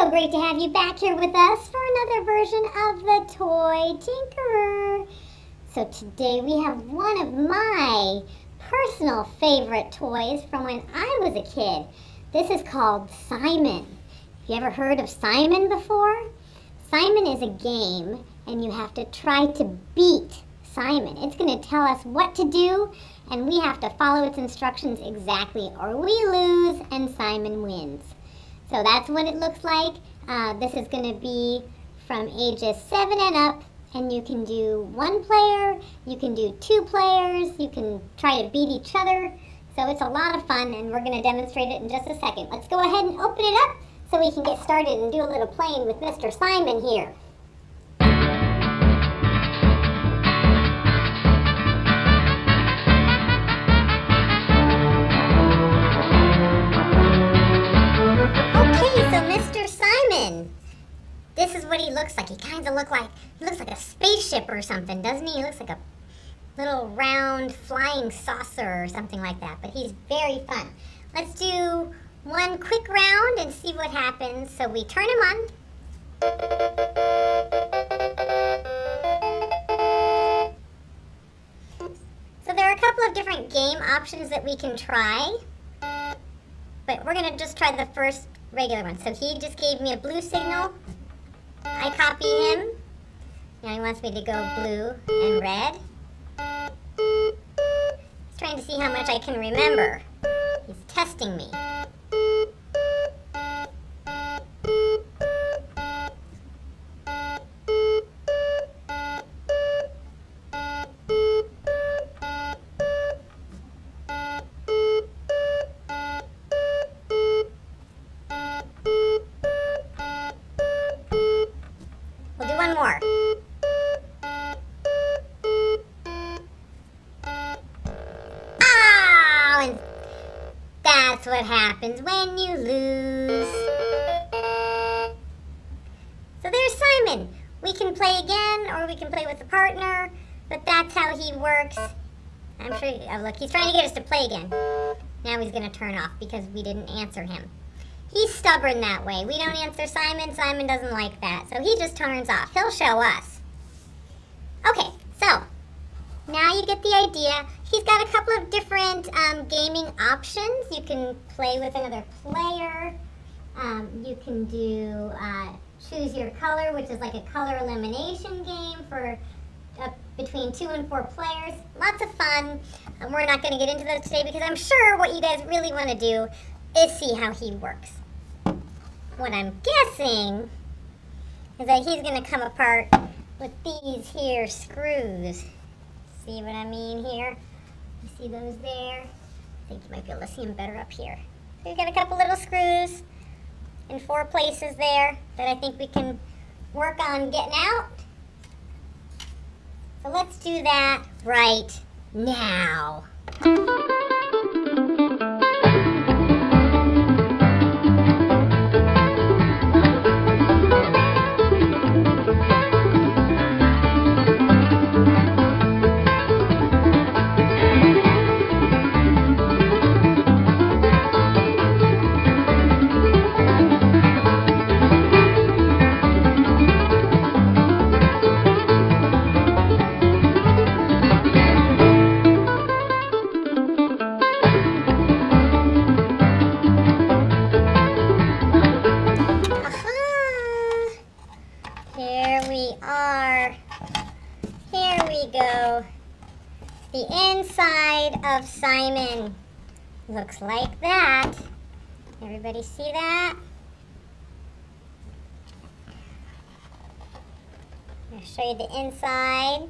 So great to have you back here with us for another version of the Toy Tinkerer. So today we have one of my personal favorite toys from when I was a kid. This is called Simon. Have you ever heard of Simon before? Simon is a game and you have to try to beat Simon. It's going to tell us what to do and we have to follow its instructions exactly or we lose and Simon wins. So that's what it looks like. This is going to be from ages 7 and up, and you can do 1 player, you can do 2 players, you can try to beat each other. So it's a lot of fun, and we're going to demonstrate it in just a second. Let's go ahead and open it up so we can get started and do a little playing with Mr. Simon here. This is what he looks like. He kind of looks like a spaceship or something, doesn't he? He looks like a little round flying saucer or something like that, but he's very fun. Let's do one quick round and see what happens. So we turn him on. So there are a couple of different game options that we can try, but we're going to just try the first regular one. So he just gave me a blue signal. I copy him. Now he wants me to go blue and red. He's trying to see how much I can remember. He's testing me. We'll do one more. Oh, and that's what happens when you lose. So there's Simon. We can play again, or we can play with a partner, but that's how he works. I'm sure, oh look, he's trying to get us to play again. Now he's going to turn off because we didn't answer him. He's stubborn that way. We don't answer Simon. Simon doesn't like that. So he just turns off. He'll show us. Okay, so now you get the idea. He's got a couple of different gaming options. You can play with another player. You can do choose your color, which is like a color elimination game for between 2 and 4 players. Lots of fun. We're not going to get into those today because I'm sure what you guys really want to do is see how he works. What I'm guessing is that he's going to come apart with these here screws. See what I mean here? You see those there? I think you might be able to see them better up here. So we've got a couple little screws in 4 places there that I think we can work on getting out. So let's do that right now. Here we go. The inside of Simon looks like that. Everybody see that? I'll show you the inside.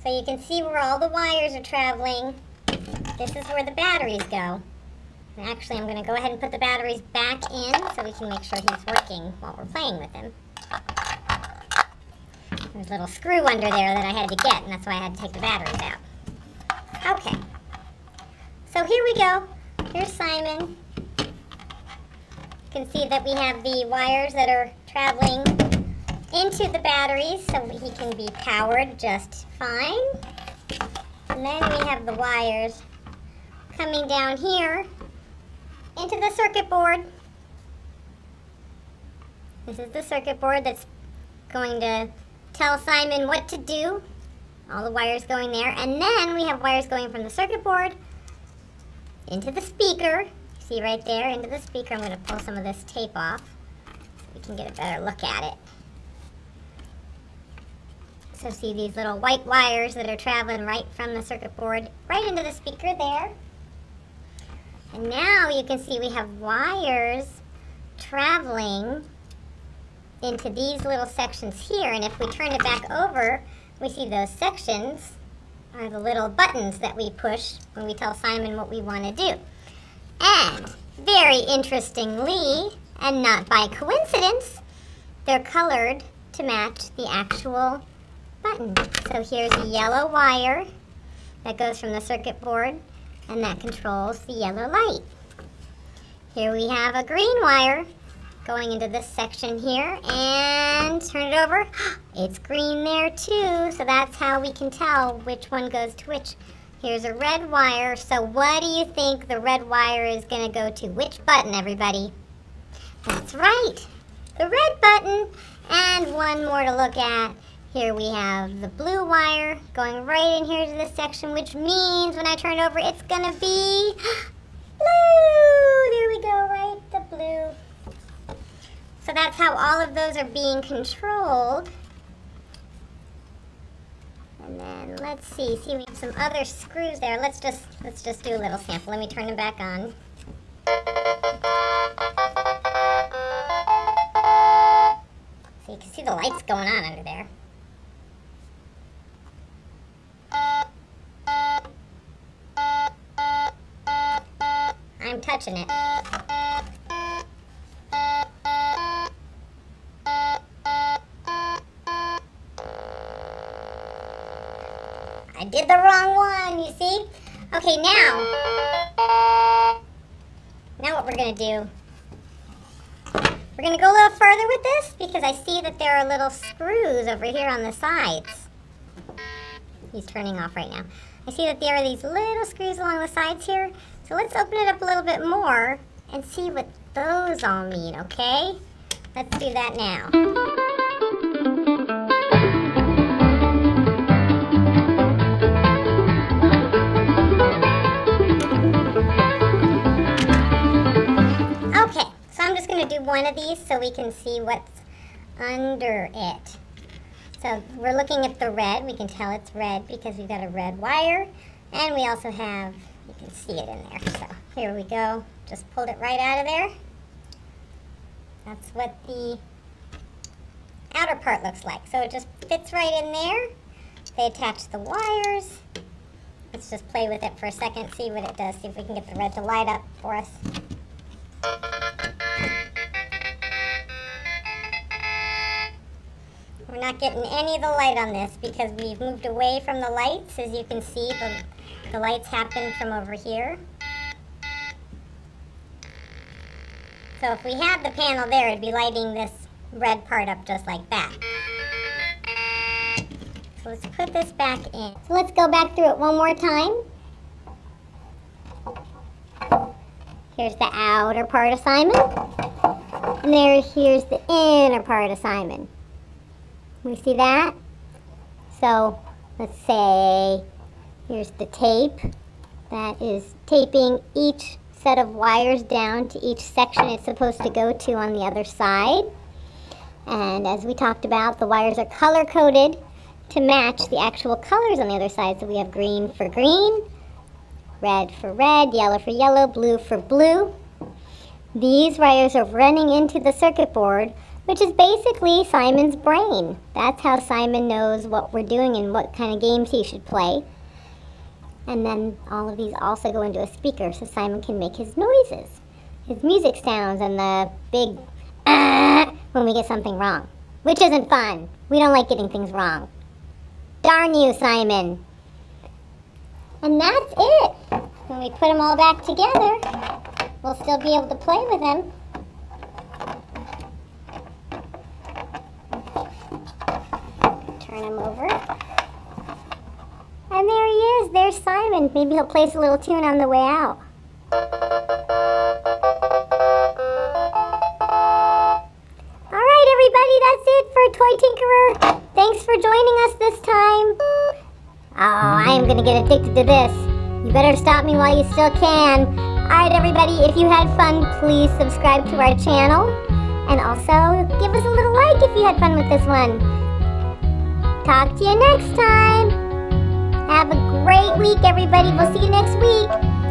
So you can see where all the wires are traveling. This is where the batteries go. And actually, I'm going to go ahead and put the batteries back in so we can make sure he's working while we're playing with him. There's a little screw under there that I had to get, and that's why I had to take the batteries out. Okay. So here we go. Here's Simon. You can see that we have the wires that are traveling into the batteries so he can be powered just fine. And then we have the wires coming down here into the circuit board This is the circuit board that's going to tell Simon what to do. All the wires going there. And then we have wires going from the circuit board into the speaker. See right there, into the speaker. I'm going to pull some of this tape off so we can get a better look at it. So see these little white wires that are traveling right from the circuit board right into the speaker there. And now you can see we have wires traveling into these little sections here. And if we turn it back over, we see those sections are the little buttons that we push when we tell Simon what we want to do. And very interestingly, and not by coincidence, they're colored to match the actual button. So here's a yellow wire that goes from the circuit board and that controls the yellow light. Here we have a green wire going into this section here, and turn it over. It's green there too, so that's how we can tell which one goes to which. Here's a red wire, so what do you think the red wire is going to go to? Which button, everybody? That's right, the red button. And one more to look at. Here we have the blue wire going right in here to this section, which means when I turn it over, it's going to be blue. There we go, right, the blue. So that's how all of those are being controlled. And then let's see we have some other screws there. Let's just do a little sample. Let me turn them back on. So you can see the lights going on under there. I'm touching it. I did the wrong one, you see? Okay, now what we're going to do, we're going to go a little further with this because I see that there are little screws over here on the sides. He's turning off right now. I see that there are these little screws along the sides here. So let's open it up a little bit more and see what those all mean, okay? Let's do that now. Okay, so I'm just going to do one of these so we can see what's under it. So we're looking at the red. We can tell it's red because we've got a red wire. And we also have, you can see it in there. So here we go. Just pulled it right out of there. That's what the outer part looks like. So it just fits right in there. They attach the wires. Let's just play with it for a second, see what it does. See if we can get the red to light up for us. We're not getting any of the light on this because we've moved away from the lights. As you can see, the lights happen from over here. So if we had the panel there, it'd be lighting this red part up just like that. So let's put this back in. So let's go back through it one more time. Here's the outer part of Simon. And here's the inner part of Simon. We see that? So let's say here's the tape that is taping each set of wires down to each section it's supposed to go to on the other side. And as we talked about, the wires are color-coded to match the actual colors on the other side. So we have green for green, red for red, yellow for yellow, blue for blue. These wires are running into the circuit board, which is basically Simon's brain. That's how Simon knows what we're doing and what kind of games he should play. And then all of these also go into a speaker so Simon can make his noises, his music sounds, and the big when we get something wrong, which isn't fun. We don't like getting things wrong. Darn you, Simon. And that's it. When we put them all back together, we'll still be able to play with them. Turn him over. And there he is. There's Simon. Maybe he'll play us a little tune on the way out. All right. for joining us this time. Oh, I am gonna get addicted to this. You better stop me while you still can. Alright everybody, if you had fun, please subscribe to our channel. And also, give us a little like if you had fun with this one. Talk to you next time. Have a great week, everybody. We'll see you next week.